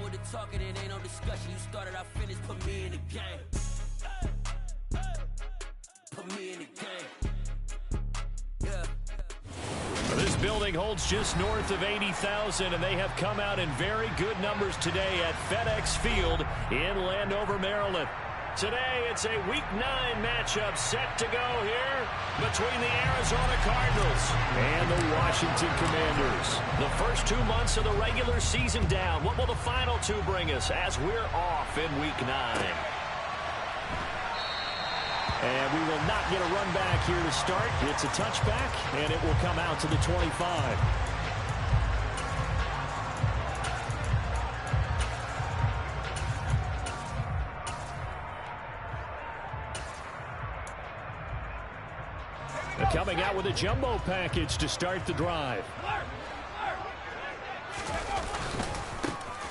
with the talking, it ain't no discussion. You started, I finished, put me in the game. Put me in the game. Yeah. This building holds just north of 80,000, and they have come out in very good numbers today at FedEx Field in Landover, Maryland. Today, it's a Week 9 matchup set to go here between the Arizona Cardinals and the Washington Commanders. The first 2 months of the regular season down. What will the final two bring us as we're off in Week 9? And we will not get a run back here to start. It's a touchback, and it will come out to the 25. They're coming out with a jumbo package to start the drive.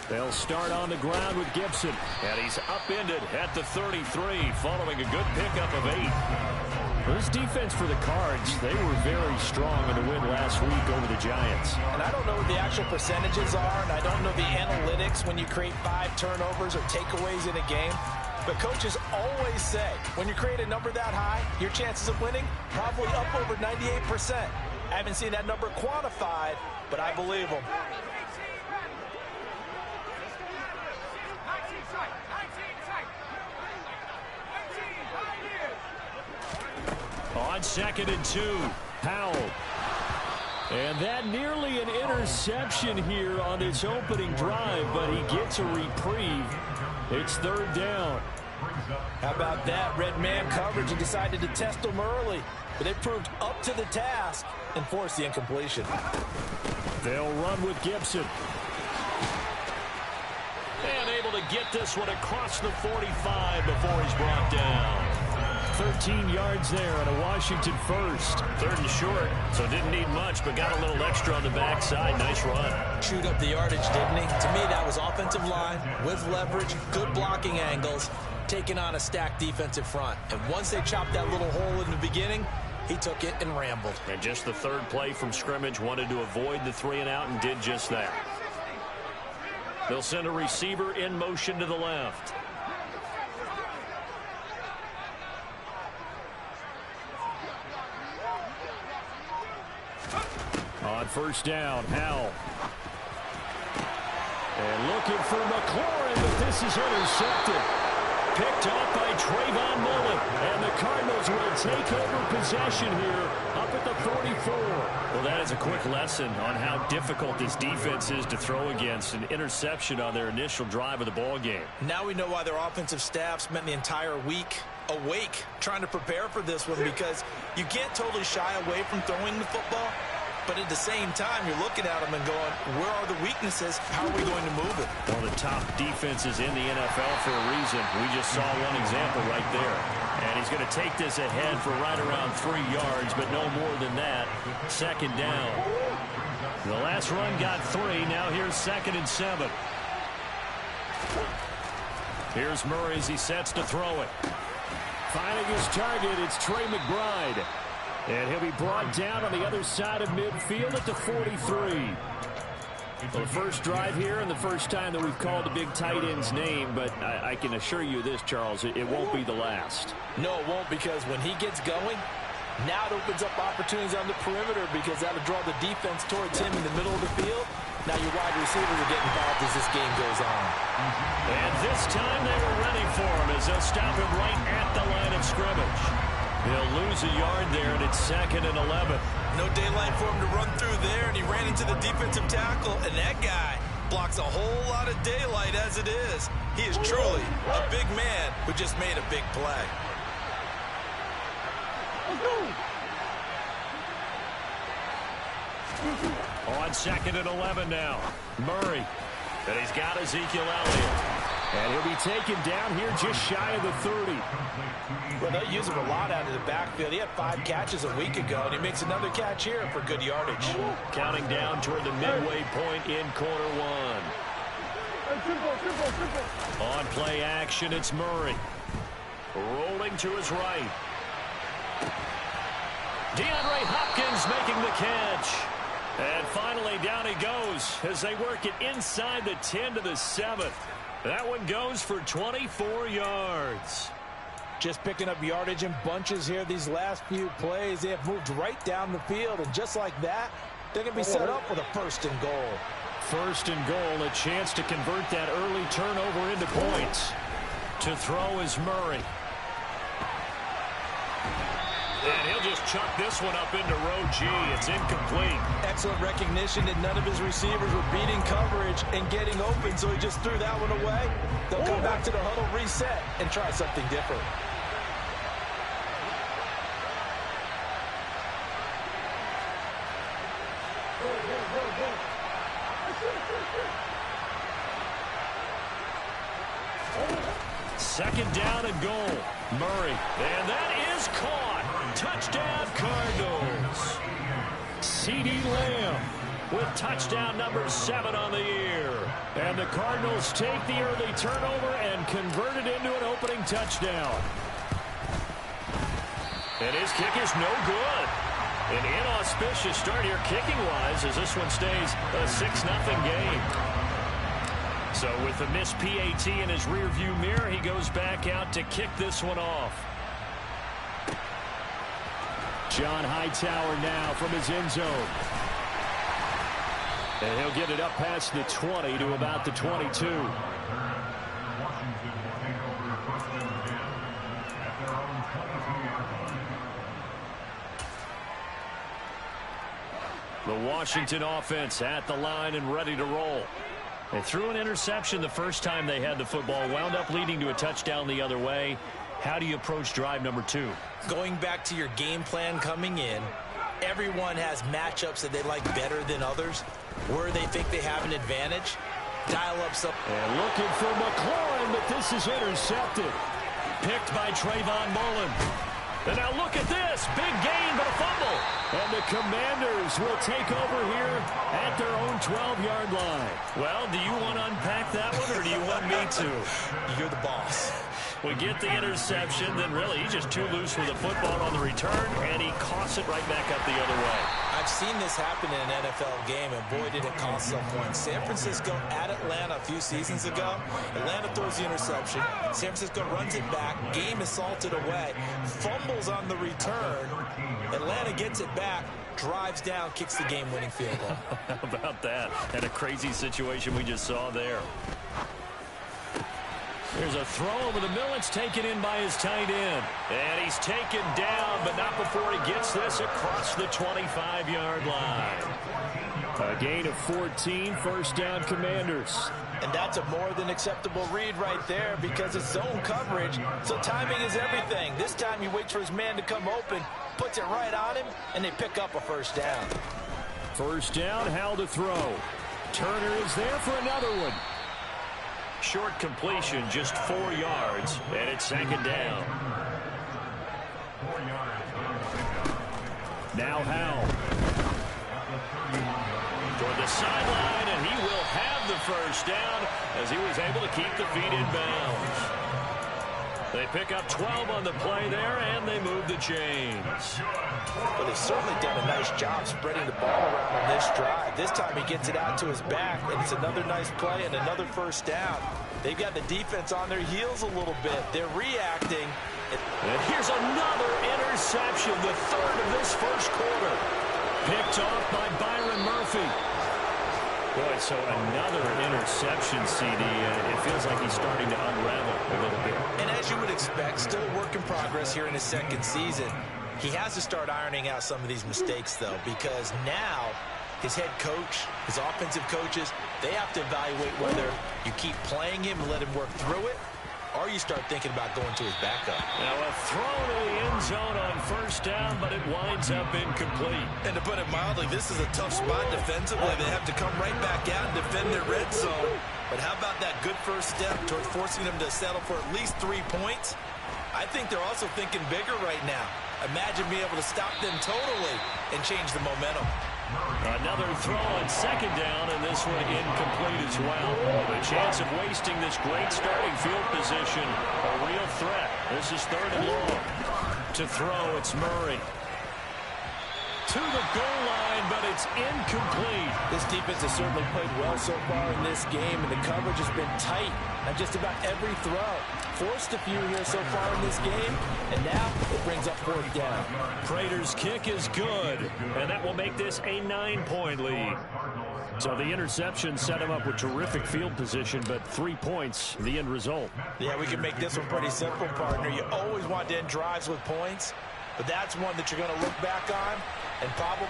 They'll start on the ground with Gibson. And he's upended at the 33 following a good pickup of 8. This defense for the Cards, they were very strong in the win last week over the Giants. And I don't know what the actual percentages are, and I don't know the analytics when you create 5 turnovers or takeaways in a game. But coaches always say, when you create a number that high, your chances of winning probably up over 98%. I haven't seen that number quantified, but I believe them. On 2nd and 2, Powell. And that nearly an interception here on this opening drive, but he gets a reprieve. It's 3rd down. How about that? Red man coverage and decided to test them early. But they proved up to the task and forced the incompletion. They'll run with Gibson. And able to get this one across the 45 before he's brought down. 13 yards there on a Washington first. 3rd and short, so didn't need much, but got a little extra on the backside. Nice run. Chewed up the yardage, didn't he? To me, that was offensive line with leverage, good blocking angles, taking on a stacked defensive front. And once they chopped that little hole in the beginning, he took it and rambled. And just the 3rd play from scrimmage, wanted to avoid the 3 and out and did just that. They'll send a receiver in motion to the left. On 1st down, Howell. And looking for McLaurin, but this is intercepted. Picked off by Trayvon Mullen. And the Cardinals will take over possession here up at the 44. Well, that is a quick lesson on how difficult this defense is to throw against. An interception on their initial drive of the ball game. Now we know why their offensive staff spent the entire week awake trying to prepare for this one, because you can't totally shy away from throwing the football. But at the same time, you're looking at them and going, where are the weaknesses? How are we going to move it? One of the top defenses in the NFL for a reason. We just saw one example right there. And he's going to take this ahead for right around 3 yards, but no more than that. 2nd down. The last run got 3. Now here's 2nd and 7. Here's Murray as he sets to throw it. Finding his target, it's Trey McBride. And he'll be brought down on the other side of midfield at the 43. Well, the first drive here and the first time that we've called the big tight end's name, but I can assure you this, Charles, it won't be the last. No, it won't, because when he gets going, now it opens up opportunities on the perimeter, because that'll draw the defense towards him in the middle of the field. Now your wide receivers are getting involved as this game goes on. And this time they were ready for him as they'll stop him right at the line of scrimmage. He'll lose a yard there, and it's 2nd and 11. No daylight for him to run through there, and he ran into the defensive tackle, and that guy blocks a whole lot of daylight as it is. He is truly a big man who just made a big play. On 2nd and 11 now, Murray. And he's got Ezekiel Elliott. And he'll be taken down here just shy of the 30. Well, they use him a lot out of the backfield. He had 5 catches a week ago, and he makes another catch here for good yardage. Counting down toward the midway point in quarter 1. On play action, it's Murray. Rolling to his right. DeAndre Hopkins making the catch. And finally, down he goes as they work it inside the 10 to the 7th. That one goes for 24 yards. Just picking up yardage in bunches here these last few plays. They have moved right down the field, and just like that, they're going to be set up with a 1st and goal. 1st and goal, a chance to convert that early turnover into points. To throw is Murray. And he'll just chuck this one up into row G. It's incomplete. Excellent recognition that none of his receivers were beating coverage and getting open, so he just threw that one away. They'll come back to the huddle, reset, and try something different. Second down and goal. Murray. And that is caught. Touchdown, Cardinals. C.D. Lamb with touchdown number 7 on the year. And the Cardinals take the early turnover and convert it into an opening touchdown. And his kick is no good. An inauspicious start here kicking-wise as this one stays a 6-0 game. So with a missed PAT in his rearview mirror, he goes back out to kick this one off. John Hightower now from his end zone. And he'll get it up past the 20 to about the 22. The Washington offense at the line and ready to roll. They threw an interception the first time they had the football, wound up leading to a touchdown the other way. How do you approach drive number 2? Going back to your game plan coming in, everyone has matchups that they like better than others. Where they think they have an advantage, dial up some. And looking for McLaurin, but this is intercepted. Picked by Trayvon Mullen. And now look at this. Big gain, but a fumble. And the Commanders will take over here at their own 12-yard line. Well, do you want to unpack that one, or do you want me to? You're the boss. We get the interception, then really he's just too loose with the football on the return, and he coughs it right back up the other way. I've seen this happen in an NFL game, and boy, did it cost someone. San Francisco at Atlanta a few seasons ago. Atlanta throws the interception. San Francisco runs it back. Game is salted away. Fumbles on the return. Atlanta gets it back, drives down, kicks the game-winning field goal. How about that? And a crazy situation we just saw there. There's a throw over the middle. It's taken in by his tight end. And he's taken down, but not before he gets this across the 25-yard line. A gain of 14, first down Commanders. And that's a more than acceptable read right there because it's zone coverage, so timing is everything. This time he waits for his man to come open, puts it right on him, and they pick up a first down. First down, Howell to throw. Turner is there for another one. Short completion, just 4 yards, and it's second down. Now Howell. Toward the sideline, and he will have the first down as he was able to keep the feet in bounds. They pick up 12 on the play there, and they move the chains. Well, they've certainly done a nice job spreading the ball around on this drive. This time he gets it out to his back, and it's another nice play and another first down. They've got the defense on their heels a little bit. They're reacting. And here's another interception, the third of this first quarter. Picked off by Byron Murphy. Boy, so another interception, CD. It feels like he's starting to unravel a little bit. And as you would expect, still a work in progress here in his second season. He has to start ironing out some of these mistakes, though, because now his head coach, his offensive coaches, they have to evaluate whether you keep playing him and let him work through it, or you start thinking about going to his backup. Now a throw to the end zone on first down, but it winds up incomplete. And to put it mildly, this is a tough spot defensively. They have to come right back out and defend their red zone. But how about that good first step toward forcing them to settle for at least 3 points? I think they're also thinking bigger right now. Imagine being able to stop them totally and change the momentum. Another throw on second down, and this one incomplete as well. The chance of wasting this great starting field position, a real threat. This is third and long. To throw, it's Murray. to the goal line, but it's incomplete. This defense has certainly played well so far in this game, and the coverage has been tight on just about every throw. Forced a few here so far in this game, and now it brings up 4th down. Prater's kick is good, and that will make this a 9-point lead. So the interception set him up with terrific field position, but 3 points, the end result. Yeah, we can make this one pretty simple, partner. You always want to end drives with points, but that's one that you're going to look back on and probably